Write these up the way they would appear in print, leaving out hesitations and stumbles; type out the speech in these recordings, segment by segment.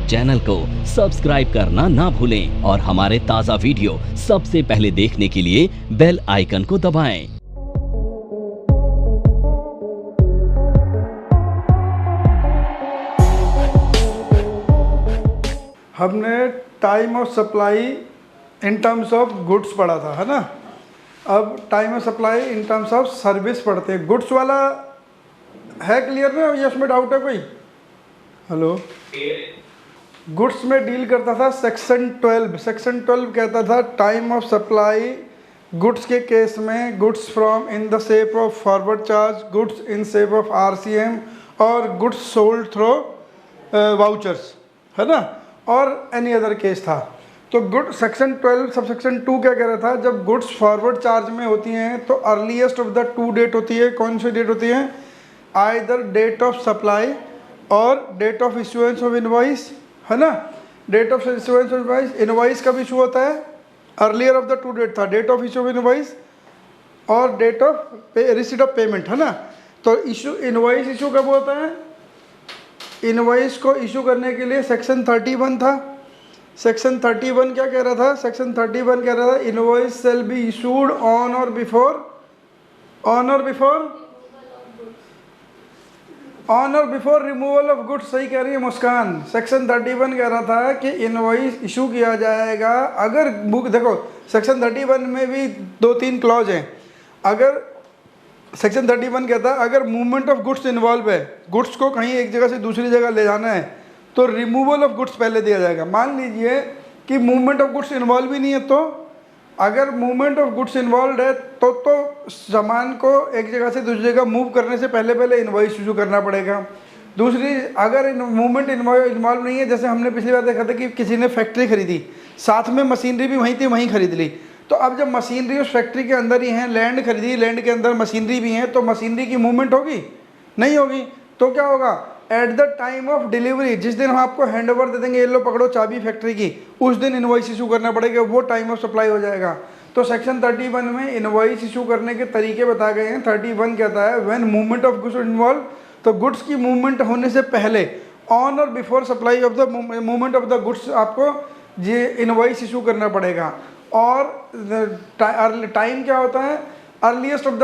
Channel को subscribe करना ना भूलें और हमारे ताज़ा वीडियो सबसे पहले देखने के लिए बेल आइकन को दबाएं। हमने time of supply in terms of goods पढ़ा था, है ना। अब time of supply in terms of service पढ़ते हैं। गुड्स वाला है क्लियर ना, या उसमें डाउट है कोई? हेलो, गुड्स में डील करता था सेक्शन 12। सेक्शन 12 कहता था टाइम ऑफ सप्लाई गुड्स के केस में goods from in the shape of forward charge, goods in shape of RCM और गुड्स सोल्ड थ्रो वाउचर्स, है ना, और एनी अदर केस था। तो गुड सेक्शन 12 सब सेक्शन 2 क्या कह रहा था, जब गुड्स फॉरवर्ड चार्ज में होती हैं तो अर्लीस्ट ऑफ द 2 डेट होती है। कौन सी डेट होती है? आइदर डेट ऑफ सप्लाई और date of issuance of invoice, है ना। Date of issuance of invoice, invoice कब इशू होता है? अर्लियर ऑफ द 2 डेट था, date of issue of invoice और date of receipt of payment, है ना। तो इशू इनवॉइस इशू कब होता है? इनवॉइस को इशू करने के लिए सेक्शन 31 था। सेक्शन 31 क्या कह रहा था? सेक्शन 31 कह रहा था invoice shall be issued on और बिफोर रिमूवल ऑफ गुड्स। सही कह रही है मुस्कान। सेक्शन 31 कह रहा था कि इनवॉइस इशू किया जाएगा अगर बुक, देखो सेक्शन 31 में भी 2-3 क्लॉज हैं। अगर सेक्शन 31 कहता है अगर मूवमेंट ऑफ गुड्स इन्वॉल्व है, गुड्स को कहीं एक जगह से दूसरी जगह ले जाना है तो रिमूवल ऑफ गुड्स पहले दिया जाएगा। मान लीजिए कि मूवमेंट ऑफ गुड्स इन्वॉल्व ही नहीं है, तो अगर मूवमेंट ऑफ गुड्स इन्वॉल्व है तो सामान को एक जगह से दूसरी जगह मूव करने से पहले इनवॉइस इशू करना पड़ेगा। दूसरी, अगर मूवमेंट इन्वॉल्व नहीं है, जैसे हमने पिछली बार देखा था कि किसी ने फैक्ट्री खरीदी, साथ में मशीनरी भी वहीं थी, वहीं खरीद ली। तो अब जब मशीनरी उस फैक्ट्री के अंदर ही है, लैंड खरीदी, लैंड के अंदर मशीनरी भी है, तो मशीनरी की मूवमेंट होगी? नहीं होगी। तो क्या होगा? Eight the time of delivery, जिस दिन हम आपको हैंड ओवर दे देंगे, ये लो पकड़ो चाबी फैक्ट्री की, उस दिन इनवॉइस इशू करना पड़ेगा, वो टाइम ऑफ सप्लाई हो जाएगा। तो सेक्शन 31 में इनवॉइस इशू करने के तरीके बताए गए हैं। 31 कहता है when movement of goods involve, तो गुड्स की मूवमेंट होने से पहले ऑन और before supply of the movement of the goods आपको ये इनवॉइस इशू करना पड़ेगा। और टाइम क्या होता है? अर्लीस्ट ऑफ द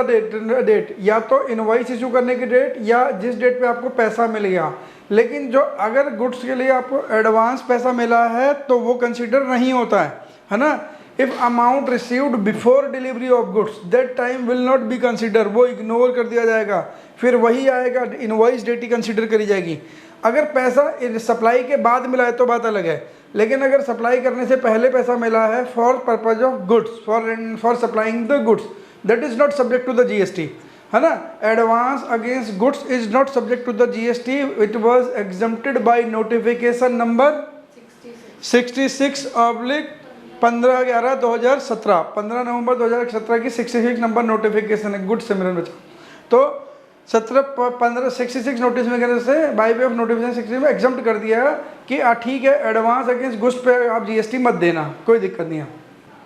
डेट, या तो इनवॉइस इशू करने की डेट या जिस डेट पे आपको पैसा मिल गया। लेकिन जो अगर गुड्स के लिए आपको एडवांस पैसा मिला है तो वो कंसीडर नहीं होता है ना। If amount received before delivery of goods that time will not be consider, वो इग्नोर कर दिया जाएगा। फिर वही आएगा, इनवॉइस डेट ही कंसीडर करी जाएगी। अगर पैसा सप्लाई के बाद मिला है तो बात अलग है, लेकिन अगर सप्लाई करने से पहले पैसा मिला है for purpose of goods, for supplying the goods, that is not subject to the GST, है ना। Advance against goods is not subject to the GST, it was exempted by notification number 66/15/11/2017, 15 नवंबर 2017 की 66 नंबर नोटिफिकेशन है, good Simran बच्चा। तो 66 notice में कहने से बाई वे ऑफ नोटिफिकेशन 66 में एग्जम्प्ट कर दिया कि ठीक है, एडवांस अगेंस्ट गुड्स पे आप GST मत देना, कोई दिक्कत नहीं है।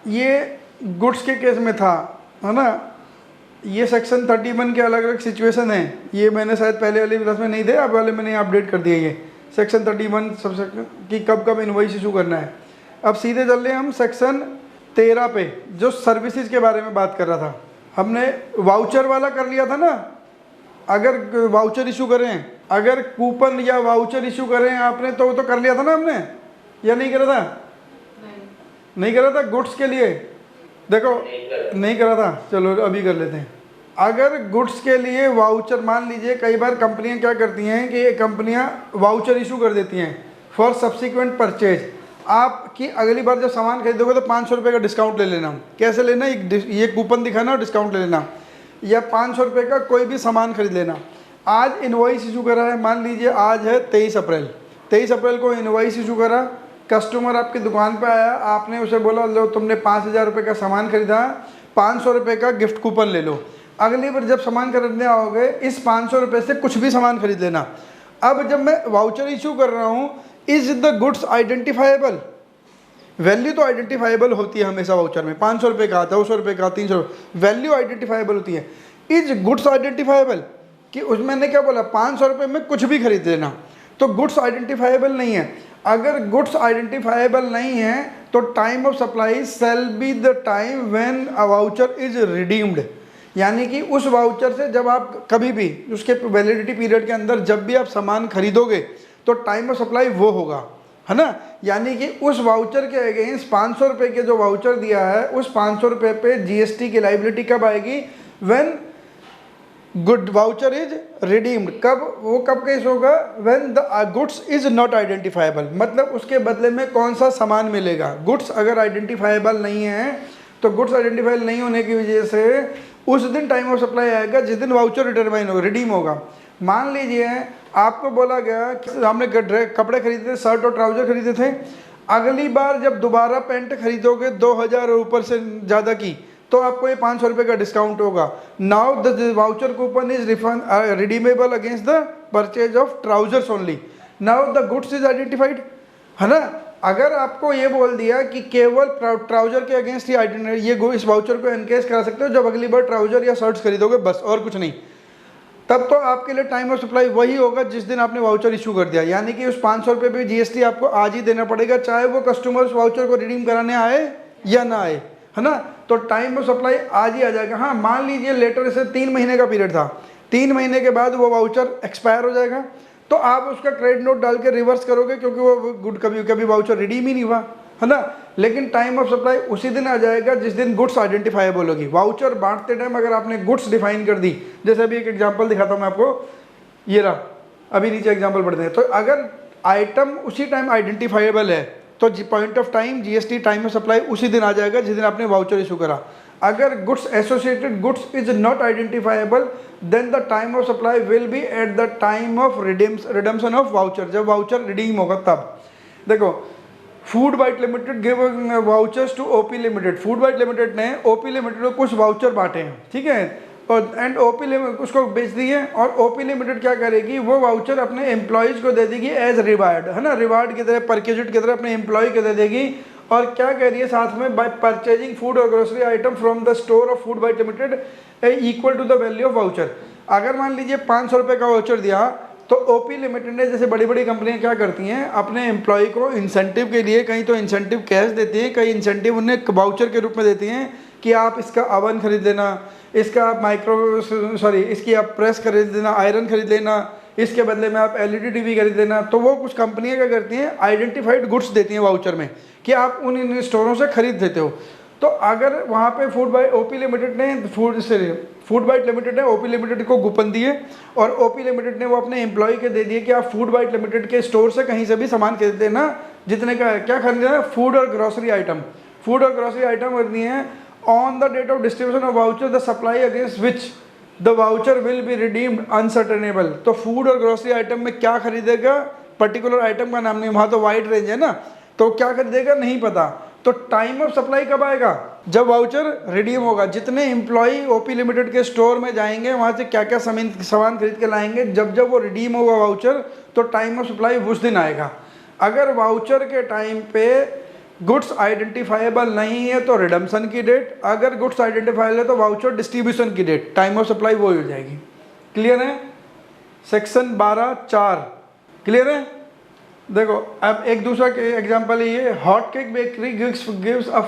ये गुड्स के केस में था, है ना। ये सेक्शन 31 के अलग अलग सिचुएशन है। ये मैंने शायद पहले वाली क्लास में नहीं थे, अब वाले मैंने अपडेट कर दिया। ये सेक्शन 31 सबसे कि कब कब इनवॉइस इशू करना है। अब सीधे चल रहे हम सेक्शन 13 पे, जो सर्विसेज के बारे में बात कर रहा था। हमने वाउचर वाला कर लिया था ना। अगर वाउचर इशू करें, अगर कूपन या वाउचर इशू करें आपने तो कर लिया था ना हमने, या नहीं करा था? नहीं करा था गुड्स के लिए। देखो नहीं करा था, चलो अभी कर लेते हैं। अगर गुड्स के लिए वाउचर, मान लीजिए कई बार कंपनियां क्या करती हैं कि कंपनियां वाउचर इशू कर देती हैं फॉर सब्सिक्वेंट परचेज। आपकी अगली बार जब सामान खरीदोगे तो 500 रुपये का डिस्काउंट ले लेना। कैसे लेना? ये कूपन दिखाना और डिस्काउंट ले लेना, या 500 रुपये का कोई भी सामान खरीद लेना। आज इनवॉइस इशू करा है, मान लीजिए आज है 23 अप्रैल। 23 अप्रैल को इनवॉइस इशू करा, कस्टमर आपकी दुकान पे आया, आपने उसे बोला लो तुमने 5000 रुपये का सामान खरीदा, 500 रुपये का गिफ्ट कूपन ले लो। अगली बार जब सामान खरीदने आओगे इस 500 रुपये से कुछ भी सामान खरीद लेना। अब जब मैं वाउचर इशू कर रहा हूँ, is the goods identifiable? Value तो आइडेंटिफाइबल होती है हमेशा वाउचर में, 500 रुपये का, 200 रुपये का, 300, वैल्यू आइडेंटिफाइबल होती है। Is goods identifiable? कि उसमें मैंने क्या बोला, 500 रुपये में कुछ भी खरीद लेना, तो गुड्स आइडेंटिफाइबल नहीं है। अगर गुड्स आइडेंटिफाइबल नहीं है तो time of supply shall be the time when a voucher is redeemed, यानी कि उस वाउचर से जब आप कभी भी उसके वैलिडिटी पीरियड के अंदर जब भी आप सामान खरीदोगे तो टाइम ऑफ सप्लाई वो होगा, है ना। यानी कि उस वाउचर के अगेंस्ट 500 रुपये के जो वाउचर दिया है उस 500 रुपये पे जीएसटी की लाइबिलिटी कब आएगी, when good voucher is redeemed. कब, वो कब केस होगा, when the goods is not identifiable, मतलब उसके बदले में कौन सा सामान मिलेगा। गुड्स अगर आइडेंटिफाइबल नहीं है तो गुड्स आइडेंटिफाइबल नहीं होने की वजह से उस दिन टाइम ऑफ सप्लाई आएगा जिस दिन वाउचर डिटरमाइन होगा, रिडीम होगा। मान लीजिए आपको बोला गया कि हमने कपड़े खरीदे थे, शर्ट और ट्राउजर खरीदे थे, अगली बार जब दोबारा पैंट खरीदोगे 2000 और ऊपर से ज़्यादा की तो आपको ये 500 रुपये का डिस्काउंट होगा। Now the voucher coupon is redeemable against the purchase of trousers only. Now the goods is identified, है ना। अगर आपको ये बोल दिया कि केवल ट्राउजर के अगेंस्ट ही ये इस वाउचर को एनकेस करा सकते हो जब अगली बार ट्राउजर या शर्ट्स खरीदोगे, बस और कुछ नहीं, तब तो आपके लिए टाइम ऑफ सप्लाई वही होगा जिस दिन आपने वाउचर इशू कर दिया। यानी कि उस 500 रुपये पे जीएसटी आपको आज ही देना पड़ेगा, चाहे वो कस्टमर उस वाउचर को रिडीम कराने आए या ना आए, है ना। तो टाइम ऑफ सप्लाई आज ही आ जाएगा। हाँ, मान लीजिए लेटर से 3 महीने का पीरियड था, 3 महीने के बाद वो वाउचर एक्सपायर हो जाएगा तो आप उसका क्रेडिट नोट डाल के रिवर्स करोगे क्योंकि वो गुड कभी वाउचर रिडीम ही नहीं हुआ, है ना। लेकिन टाइम ऑफ सप्लाई उसी दिन आ जाएगा जिस दिन गुड्स आइडेंटिफाइबल होगी। वाउचर बांटते टाइम अगर आपने गुड्स डिफाइन कर दी, जैसे अभी एक एग्जांपल दिखाता हूँ मैं आपको, ये रहा, अभी नीचे एग्जांपल पढ़ते हैं। तो अगर आइटम उसी टाइम आइडेंटिफाइबल है तो point of time GST time of supply उसी दिन आ जाएगा जिस दिन आपने वाउचर इशू करा। अगर goods associated goods is not identifiable then the time of supply will be at the time of redemption of voucher, जब वाउचर रिडीम होगा तब। देखो, Food Bite Limited give vouchers to OP Limited, Food Bite Limited ने OP Limited को कुछ voucher बांटे हैं, ठीक है, और एंड ओपी लिमिटेड उसको बेच दिए और ओपी लिमिटेड क्या करेगी, वो वाउचर अपने एम्प्लॉयज़ को दे देगी एज रिवार्ड, है ना, रिवार्ड की तरह, परक्यूजिट की तरह अपने एम्प्लॉय को दे देगी। और क्या कह रही है साथ में, बाय परचेजिंग फूड और grocery item from the store of Food Bite Limited equal to the value of voucher. अगर मान लीजिए 500 रुपये का वाउचर दिया तो ओपी लिमिटेड ने, जैसे बड़ी बड़ी कंपनियां क्या करती हैं, अपने एम्प्लॉय को इंसेंटिव के लिए कहीं तो इंसेंटिव कैश देती हैं, कहीं इंसेंटिव उन्हें वाउचर के रूप में देती हैं कि आप इसका अवन खरीद लेना, इसका आप इसकी आप प्रेस खरीद लेना, आयरन खरीद लेना, इसके बदले में आप एलईडी टीवी खरीद लेना। तो वो कुछ कंपनियां क्या करती हैं, आइडेंटिफाइड गुड्स देती हैं वाउचर में कि आप उन इन स्टोरों से खरीद देते हो। तो अगर वहाँ पे फूड बाइट लिमिटेड ने ओपी लिमिटेड को कूपन दिए और ओपी लिमिटेड ने वो अपने एम्प्लॉय के दे दिए कि आप फूड बाइट लिमिटेड के स्टोर से कहीं से भी सामान खरीद लेना, जितने का क्या खरीदना है, फूड और ग्रोसरी आइटम खरीदनी है। On the date of distribution of voucher the supply against which the voucher will be redeemed unascertainable. तो फूड और ग्रोसरी आइटम में क्या खरीदेगा, पर्टिकुलर आइटम का नाम नहीं, वहाँ तो वाइड रेंज है ना, तो क्या खरीदेगा नहीं पता। तो टाइम ऑफ सप्लाई कब आएगा, जब वाउचर रिडीम होगा। जितने एम्प्लॉय ओपी लिमिटेड के स्टोर में जाएंगे वहाँ से क्या क्या सामान खरीद के लाएंगे, जब वो रिडीम होगा वाउचर तो टाइम ऑफ सप्लाई उस दिन आएगा। अगर वाउचर के टाइम पे गुड्स आइडेंटिफाइबल नहीं है तो रिडम्पशन की डेट, अगर गुड्स आइडेंटिफाइबल है तो वाउचर डिस्ट्रीब्यूशन की डेट, टाइम ऑफ सप्लाई वो हो जाएगी। क्लियर है? सेक्शन 12(4) क्लियर है? देखो अब एक दूसरा एग्जांपल है ये, Hot Cake Bakery gives a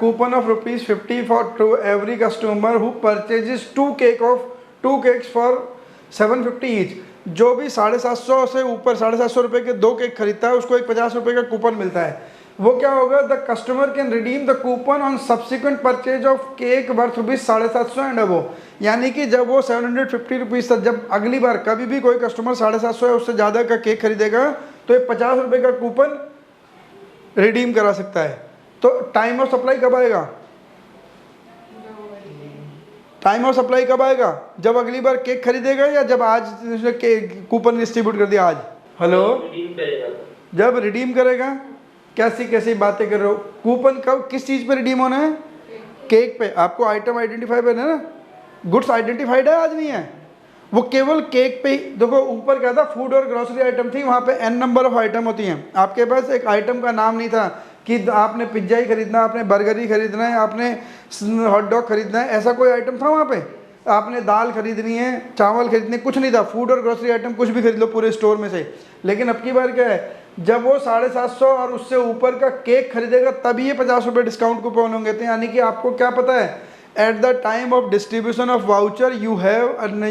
coupon of ₹50 for two every customer who purchases 2 cakes for 750 each. जो भी 750 से ऊपर 750 रुपये के 2 केक खरीदता है उसको एक 50 रुपये का कूपन मिलता है। वो क्या होगा, the customer can redeem the coupon on subsequent purchase of cake worth ₹750 and above. यानी कि जब वो 750 रुपीज़ तक, जब अगली बार कभी भी कोई कस्टमर 750 या उससे ज़्यादा का केक खरीदेगा तो ये 50 रुपये का कूपन रिडीम करा सकता है। तो टाइम ऑफ सप्लाई कब आएगा, टाइम ऑफ सप्लाई कब आएगा, जब अगली बार केक खरीदेगा या जब आज कूपन डिस्ट्रीब्यूट कर दिया आज। हेलो, जब रिडीम करेगा। कैसी बातें कर रहे हो, कूपन कब किस चीज़ पे रिडीम होना है, केक पे। आपको आइटम आइडेंटिफाइड है ना, गुड्स आइडेंटिफाइड है आज नहीं है, वो केवल केक पे ही। देखो ऊपर क्या था, फूड और ग्रोसरी आइटम थी, वहाँ पे n नंबर ऑफ आइटम होती हैं। आपके पास एक आइटम का नाम नहीं था कि आपने पिज्ज़ा ही खरीदना, आपने बर्गर ही खरीदना है, आपने हॉट डॉग खरीदना है, ऐसा कोई आइटम था वहाँ पे। आपने दाल खरीदनी है, चावल खरीदने, कुछ नहीं था। फूड और ग्रोसरी आइटम कुछ भी खरीद लो पूरे स्टोर में से। लेकिन अब की बार क्या है, जब वो 750 और उससे ऊपर का केक खरीदेगा तभी ये 50 रुपये डिस्काउंट कूपन होंगे। तो यानी कि आपको क्या पता है, at the time of distribution of voucher you have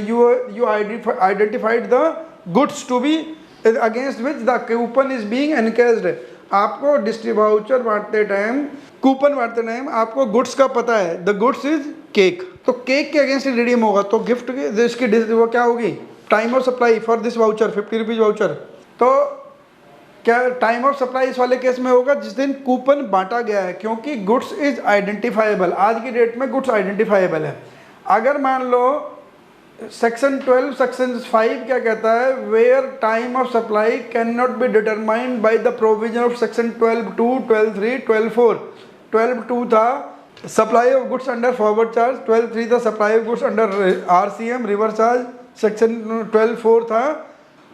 you identified the goods to be against which the coupon is being encashed. आपको वाउचर बांटते टाइम, कूपन बांटते टाइम आपको गुड्स का पता है, द गुड्स इज केक, तो cake के against redeem होगा, तो गिफ्ट की इसकी वो क्या होगी, time of supply for this voucher, 50 rupees voucher. तो क्या टाइम ऑफ सप्लाई इस वाले केस में होगा जिस दिन कूपन बांटा गया है, क्योंकि गुड्स इज आइडेंटिफाइबल। आज की डेट में गुड्स आइडेंटिफाइबल है। अगर मान लो सेक्शन 12 सेक्शन 5 क्या कहता है, where time of supply can not be determined by the provision of section 12(2), 12(3), 12(4). 12(2) था supply of goods under forward charge, 12(3) था supply of goods under RCM reverse charge, section 12(4) था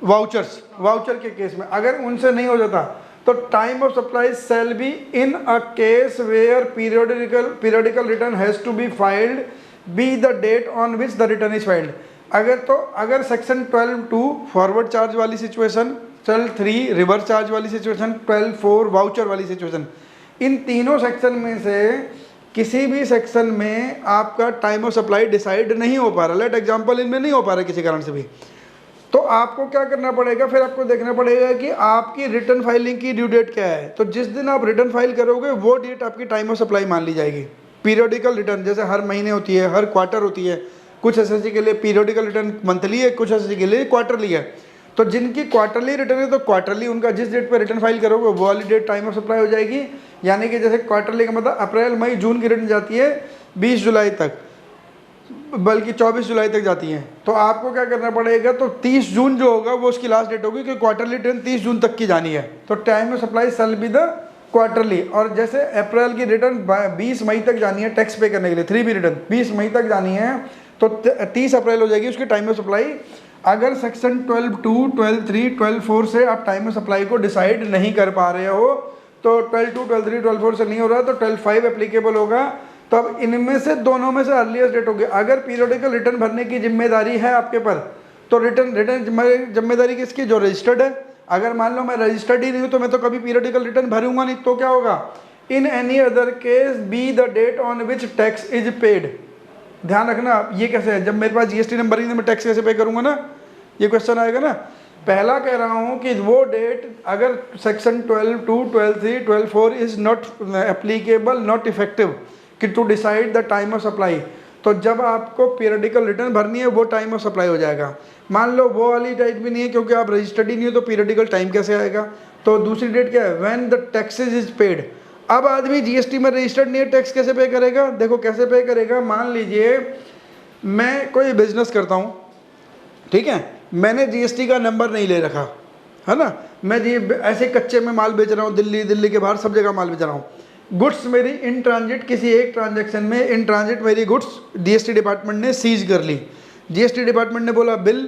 vouchers, voucher के case में। अगर उनसे नहीं हो जाता तो time of supply shall be in a case where periodical return has to be filed be the date on which the return is filed. अगर सेक्शन 12(2) फॉरवर्ड चार्ज वाली सिचुएशन, 12(3) रिवर्स चार्ज वाली सिचुएशन, 12(4) वाउचर वाली situation, इन तीनों section में से किसी भी सेक्शन में आपका टाइम ऑफ सप्लाई डिसाइड नहीं हो पा रहा, लेट एग्जांपल इनमें नहीं हो पा रहा किसी कारण से भी, तो आपको क्या करना पड़ेगा, फिर आपको देखना पड़ेगा कि आपकी रिटर्न फाइलिंग की ड्यू डेट क्या है। तो जिस दिन आप रिटर्न फाइल करोगे वो डेट आपकी टाइम ऑफ सप्लाई मान ली जाएगी। पीरियोडिकल रिटर्न जैसे हर महीने होती है, हर क्वार्टर होती है, कुछ एसएससी के लिए पीरियोडिकल रिटर्न मंथली है, कुछ एसएससी के लिए क्वार्टरली है। तो जिनकी क्वार्टरली रिटर्न है तो क्वार्टरली उनका जिस डेट पर रिटर्न फाइल करोगे वो वाली डेट टाइम ऑफ सप्लाई हो जाएगी। यानी कि जैसे क्वार्टरली का मतलब अप्रैल मई जून की रिटर्न जाती है 20 जुलाई तक, बल्कि 24 जुलाई तक जाती हैं। तो आपको क्या करना पड़ेगा, तो 30 जून जो होगा वो उसकी लास्ट डेट होगी, क्योंकि क्वार्टरली रिटर्न 30 जून तक की जानी है। तो time of supply shall be the quarterly. और जैसे अप्रैल की रिटर्न 20 मई तक जानी है टैक्स पे करने के लिए, 3B रिटर्न 20 मई तक जानी है, तो 30 अप्रैल हो जाएगी उसकी टाइम ऑफ सप्लाई। अगर सेक्शन 12(2), 12(3), 12(4) से आप टाइम ऑफ सप्लाई को डिसाइड नहीं कर पा रहे हो, तो 12(2), 12(3), 12(4) से नहीं हो रहा तो 12(5) एप्लीकेबल होगा। तो अब इनमें से दोनों में से अर्लीस्ट डेट होगी। अगर पीरियोडिकल रिटर्न भरने की जिम्मेदारी है आपके पर, तो रिटर्न जिम्मेदारी किसकी, जो रजिस्टर्ड है। अगर मान लो मैं रजिस्टर्ड ही नहीं हूँ तो मैं तो कभी पीरियोडिकल रिटर्न भरूंगा नहीं, तो क्या होगा, in any other case be the date on which tax is paid. ध्यान रखना ये कैसे है, जब मेरे पास GST नंबर ही नहीं, मैं टैक्स कैसे पे करूँगा ना, ये क्वेश्चन आएगा ना। पहला कह रहा हूँ कि वो डेट अगर section 12(2), 12(3), 12(4) is not applicable, not effective कि to decide the time of supply, तो जब आपको पीरियोडिकल रिटर्न भरनी है वो टाइम ऑफ सप्लाई हो जाएगा। मान लो वो वाली डेट भी नहीं है क्योंकि आप रजिस्टर्ड ही नहीं हो, तो पीरियोडिकल टाइम कैसे आएगा। तो दूसरी डेट क्या है, when the taxes is paid. अब आदमी GST में रजिस्टर्ड नहीं है, टैक्स कैसे पे करेगा, देखो कैसे पे करेगा। मान लीजिए मैं कोई बिजनेस करता हूँ, ठीक है, मैंने GST का नंबर नहीं ले रखा है ना, मैं ऐसे कच्चे में माल बेच रहा हूँ, दिल्ली के बाहर सब जगह माल बेच रहा हूँ। गुड्स मेरी इन ट्रांजिट, किसी एक ट्रांजैक्शन में इन ट्रांजिट मेरी गुड्स GST डिपार्टमेंट ने सीज कर ली। GST डिपार्टमेंट ने बोला बिल,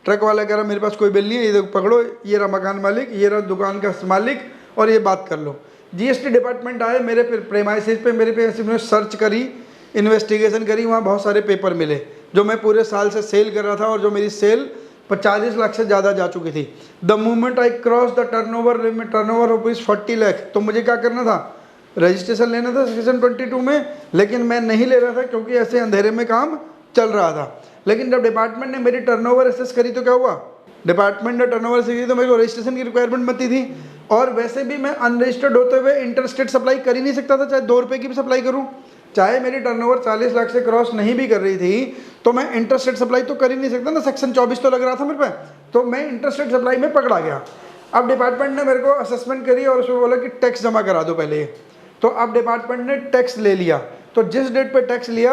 ट्रक वाला कह रहा मेरे पास कोई बिल नहीं है, ये देखो पकड़ो, ये रहा मकान मालिक, ये रहा दुकान का मालिक, और ये बात कर लो। GST डिपार्टमेंट आए मेरे प्रेमाइसिस पे, मेरे पे सर्च करी, इन्वेस्टिगेशन करी, वहाँ बहुत सारे पेपर मिले जो मैं पूरे साल से सेल कर रहा था और जो मेरी सेल 40 लाख से ज़्यादा जा चुकी थी। The moment I cross the turnover limit, turnover rupees 40 lakh, तो मुझे क्या करना था, रजिस्ट्रेशन लेना था सेक्शन 22 में, लेकिन मैं नहीं ले रहा था क्योंकि ऐसे अंधेरे में काम चल रहा था। लेकिन जब डिपार्टमेंट ने मेरी टर्नओवर असेस करी तो क्या हुआ, डिपार्टमेंट ने टर्नओवर असेस की तो मेरे को रजिस्ट्रेशन की रिक्वायरमेंट बनती थी। और वैसे भी मैं अनरजिस्टर्ड होते हुए इंटरस्टेट सप्लाई कर ही नहीं सकता था, चाहे 2 रुपये की भी सप्लाई करूँ, चाहे मेरी टर्नओवर 40 लाख से क्रॉस नहीं भी कर रही थी, तो मैं इंटरस्टेट सप्लाई तो कर ही नहीं सकता ना, सेक्शन 24 तो लग रहा था मेरे पे, तो मैं इंटरस्टेट सप्लाई में पकड़ा गया। अब डिपार्टमेंट ने मेरे को असेसमेंट करी और उसमें बोला कि टैक्स जमा करा दो पहले। तो अब डिपार्टमेंट ने टैक्स ले लिया, तो जिस डेट पे टैक्स लिया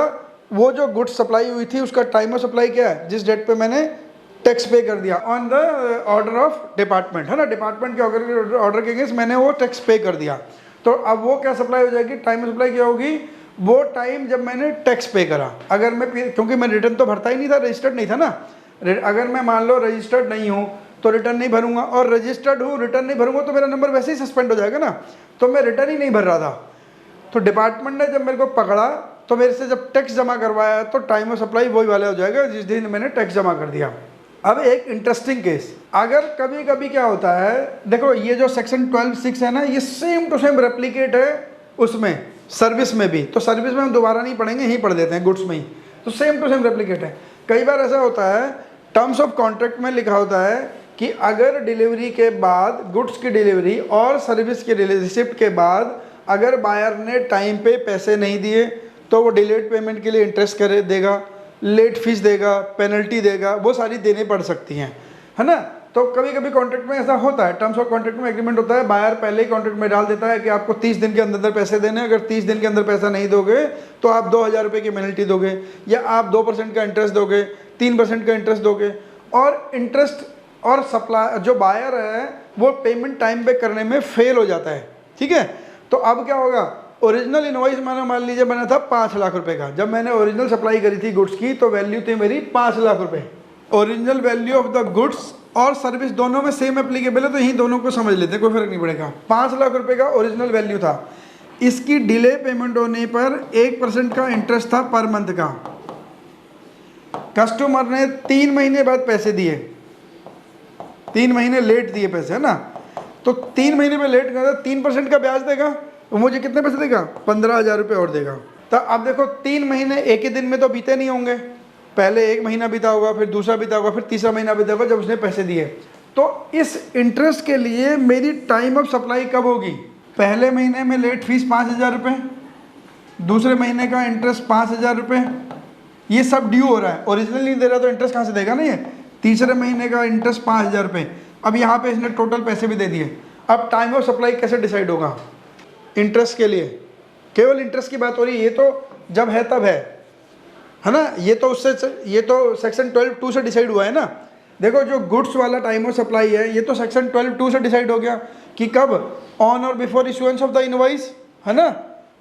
वो जो गुड्स सप्लाई हुई थी उसका टाइम ऑफ सप्लाई क्या है, जिस डेट पे मैंने टैक्स पे कर दिया on the order of department, है ना, डिपार्टमेंट के ऑर्डर के अगेंस्ट मैंने वो टैक्स पे कर दिया। तो अब वो क्या सप्लाई हो जाएगी, टाइम ऑफ सप्लाई क्या होगी, वो टाइम जब मैंने टैक्स पे करा। अगर मैं, क्योंकि मैं रिटर्न तो भरता ही नहीं था, रजिस्टर्ड नहीं था ना, अगर मैं मान लो रजिस्टर्ड नहीं हूँ तो रिटर्न नहीं भरूंगा, और रजिस्टर्ड हूँ रिटर्न नहीं भरूंगा तो मेरा नंबर वैसे ही सस्पेंड हो जाएगा ना, तो मैं रिटर्न ही नहीं भर रहा था। तो डिपार्टमेंट ने जब मेरे को पकड़ा तो मेरे से जब टैक्स जमा करवाया तो टाइम ऑफ सप्लाई वही वाला हो जाएगा जिस दिन मैंने टैक्स जमा कर दिया। अब एक इंटरेस्टिंग केस, अगर कभी कभी क्या होता है, देखो ये जो सेक्शन 12(6) है ना, ये सेम टू सेम रेप्लिकेट है उसमें सर्विस में भी, तो सर्विस में हम दोबारा नहीं पढ़ेंगे, यहीं पढ़ देते हैं गुड्स में ही, तो सेम टू सेम रेप्लिकेट है। कई बार ऐसा होता है टर्म्स ऑफ कॉन्ट्रैक्ट में लिखा होता है कि अगर डिलीवरी के बाद, गुड्स की डिलीवरी और सर्विस की रिसिप्ट के बाद अगर बायर ने टाइम पे पैसे नहीं दिए तो वो डिलेड पेमेंट के लिए इंटरेस्ट करे देगा, लेट फीस देगा, पेनल्टी देगा, वो सारी देनी पड़ सकती हैं, है ना। तो कभी कभी कॉन्ट्रैक्ट में ऐसा होता है, टर्म्स ऑफ कॉन्ट्रैक्ट में एग्रीमेंट होता है, बायर पहले ही कॉन्ट्रैक्ट में डाल देता है कि आपको 30 दिन के अंदर पैसे देने, अगर 30 दिन के अंदर पैसा नहीं दोगे तो आप 2000 रुपये की पेनल्टी दोगे, या आप 2% का इंटरेस्ट दोगे, 3% का इंटरेस्ट दोगे, और इंटरेस्ट और सप्लाई जो बायर है वो पेमेंट टाइम पे करने में फेल हो जाता है, ठीक है। तो अब क्या होगा, ओरिजिनल इनवॉइस मैंने मान लीजिए बना था 5 लाख रुपए का, जब मैंने ओरिजिनल सप्लाई करी थी गुड्स की तो वैल्यू थी मेरी 5 लाख रुपए। Original value of the goods और सर्विस दोनों में सेम एप्लीकेबल है, तो यही दोनों को समझ लेते हैं, कोई फर्क नहीं पड़ेगा। 5 लाख रुपए का ओरिजिनल वैल्यू था, इसकी डिले पेमेंट होने पर 1% का इंटरेस्ट था पर मंथ का। कस्टमर ने 3 महीने बाद पैसे दिए, 3 महीने लेट दिए पैसे, है ना, तो 3 महीने में लेट कर 3% का ब्याज देगा, तो मुझे कितने पैसे देगा, 15,000 रुपये और देगा। तो अब देखो 3 महीने एक ही दिन में तो बीते नहीं होंगे, पहले 1 महीना बीता होगा, फिर दूसरा बीता होगा, फिर तीसरा महीना बीता होगा जब उसने पैसे दिए। तो इस इंटरेस्ट के लिए मेरी टाइम ऑफ सप्लाई कब होगी, पहले महीने में लेट फीस 5,000 रुपये, दूसरे महीने का इंटरेस्ट 5,000 रुपये, ये सब ड्यू हो रहा है, ओरिजिनल नहीं दे रहा तो इंटरेस्ट कहाँ से देगा ना, ये तीसरे महीने का इंटरेस्ट 5,000 रुपये। अब यहाँ पे इसने टोटल पैसे भी दे दिए। अब टाइम ऑफ सप्लाई कैसे डिसाइड होगा, इंटरेस्ट के लिए केवल इंटरेस्ट की बात हो रही है, ये तो जब है तब है ना, ये तो उससे, ये तो सेक्शन 12(2) से डिसाइड हुआ है ना। देखो जो गुड्स वाला टाइम ऑफ सप्लाई है ये तो सेक्शन 12(2) से डिसाइड हो गया कि कब, ऑन और before issuance of the invoice, है ना,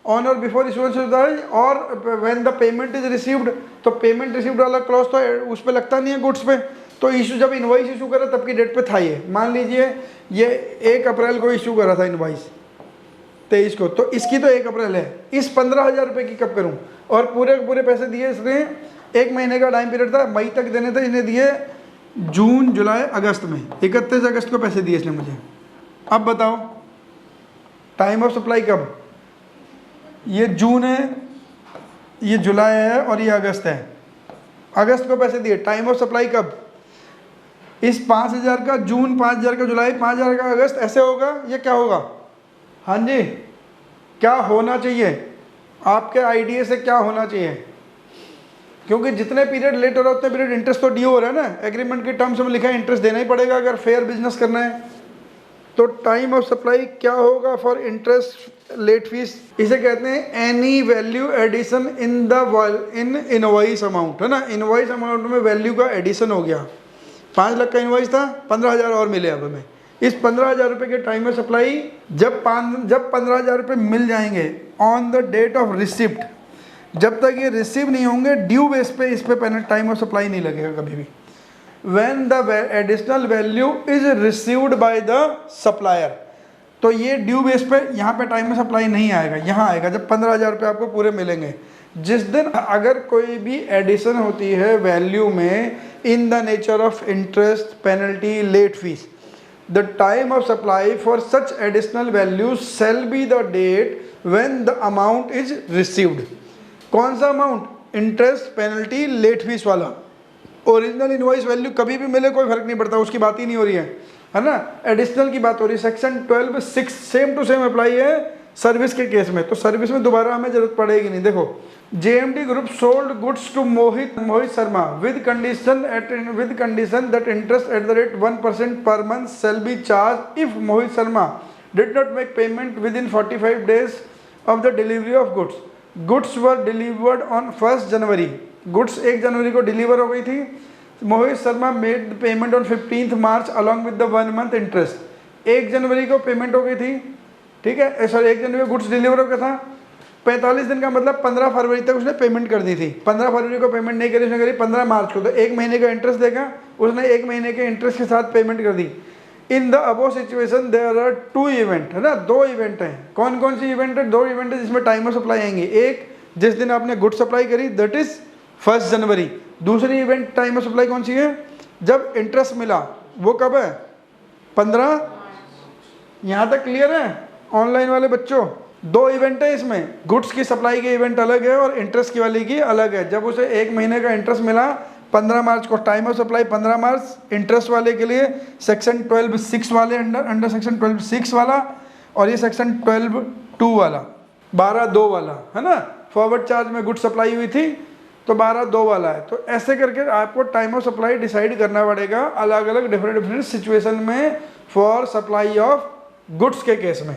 ऑन और बिफोर इशुएंस ऑफ द, और when the payment is received, तो पेमेंट रिसीव्ड वाला क्लॉज तो उस पर लगता नहीं है गुड्स पे, तो इशू जब इनवॉइस इशू करा तब की डेट पे था ये, मान लीजिए ये 1 अप्रैल को इशू करा था इनवॉइस 23 को, तो इसकी तो 1 अप्रैल है, इस 15,000 रुपये की कब करूं, और पूरे पैसे दिए इसने, 1 महीने का टाइम पीरियड था, मई तक देने थे, इसने दिए जून जुलाई अगस्त में, 31 अगस्त को पैसे दिए इसने मुझे। अब बताओ टाइम ऑफ सप्लाई कब, ये जून है, ये जुलाई है और ये अगस्त है, अगस्त को पैसे दिए, टाइम ऑफ सप्लाई कब, इस 5,000 का जून, 5,000 का जुलाई, 5,000 का अगस्त, ऐसे होगा, ये क्या होगा, हाँ जी क्या होना चाहिए, आपके आइडिया से क्या होना चाहिए, क्योंकि जितने पीरियड लेट हो रहा है उतने पीरियड इंटरेस्ट तो ड्यू हो रहा है ना, एग्रीमेंट के टर्म्स में लिखा है इंटरेस्ट देना ही पड़ेगा अगर फेयर बिजनेस करना है। तो टाइम ऑफ सप्लाई क्या होगा फॉर इंटरेस्ट लेट फीस, इसे कहते हैं any value addition in the invoice amount, है ना, इनवॉइस अमाउंट में वैल्यू का एडिशन हो गया, 5 लाख का इनवॉइस था, 15,000 और मिले अब हमें, इस 15,000 रुपये के टाइम ऑफ सप्लाई जब 15,000 रुपये मिल जाएंगे on the date of receipt, जब तक ये रिसीव नहीं होंगे ड्यू बेस पे इस पे टाइम ऑफ सप्लाई नहीं लगेगा कभी भी। When the additional value is received by the supplier, तो ये ड्यू बेस पे यहाँ पे टाइम ऑफ सप्लाई नहीं आएगा, यहाँ आएगा जब 15,000 रुपये आपको पूरे मिलेंगे। जिस दिन अगर कोई भी एडिशन होती है वैल्यू में in the nature of interest, penalty, late fees, the time of supply for such additional values shall be the date when the amount is received। कौन सा amount, interest, penalty, late fees वाला। Original invoice value कभी भी मिले कोई फर्क नहीं पड़ता, उसकी बात ही नहीं हो रही है ना, एडिशनल की बात हो रही है। Section 12(6) same to same apply है सर्विस के केस में, तो सर्विस में दोबारा हमें जरूरत पड़ेगी नहीं। देखो JMT group sold goods to Mohit Sharma with condition that interest at the rate 1% per month shall be charged if Mohit Sharma did not make payment within 45 days of the delivery of goods। Goods were delivered on 1 January, goods 1 जनवरी को deliver हो गई थी, Mohit Sharma made payment on 15 March along with the 1 month interest. 1 जनवरी को payment हो गई थी, ठीक है, सॉरी 1 जनवरी को गुड्स डिलीवर हो गया था, 45 दिन का मतलब 15 फरवरी तक उसने पेमेंट कर दी थी। 15 फरवरी को पेमेंट नहीं करी, उसने करी 15 मार्च को, तो 1 महीने का इंटरेस्ट देगा, उसने 1 महीने के इंटरेस्ट के साथ पेमेंट कर दी। In the above situation there are 2 event, है ना, 2 इवेंट हैं। कौन कौन सी इवेंट है, 2 इवेंट है जिसमें टाइम ऑफ सप्लाई आएंगे। एक जिस दिन आपने गुड सप्लाई करी दैट इज 1 जनवरी, दूसरी इवेंट टाइम ऑफ सप्लाई कौन सी है, जब इंटरेस्ट मिला वो कब है? 15। यहाँ तक क्लियर है ऑनलाइन वाले बच्चों? 2 इवेंट है इसमें, गुड्स की सप्लाई के इवेंट अलग है और इंटरेस्ट की वाली की अलग है। जब उसे 1 महीने का इंटरेस्ट मिला 15 मार्च को, time of supply 15 March, interest वाले के लिए सेक्शन 12(6) वाले अंडर सेक्शन 12(6) वाला, और ये सेक्शन 12(2) वाला, 12(2) वाला है ना। फॉरवर्ड चार्ज में गुड सप्लाई हुई थी तो 12(2) वाला है। तो ऐसे करके आपको टाइम ऑफ सप्लाई डिसाइड करना पड़ेगा अलग अलग डिफरेंट सिचुएशन में फॉर सप्लाई ऑफ गुड्स के केस में।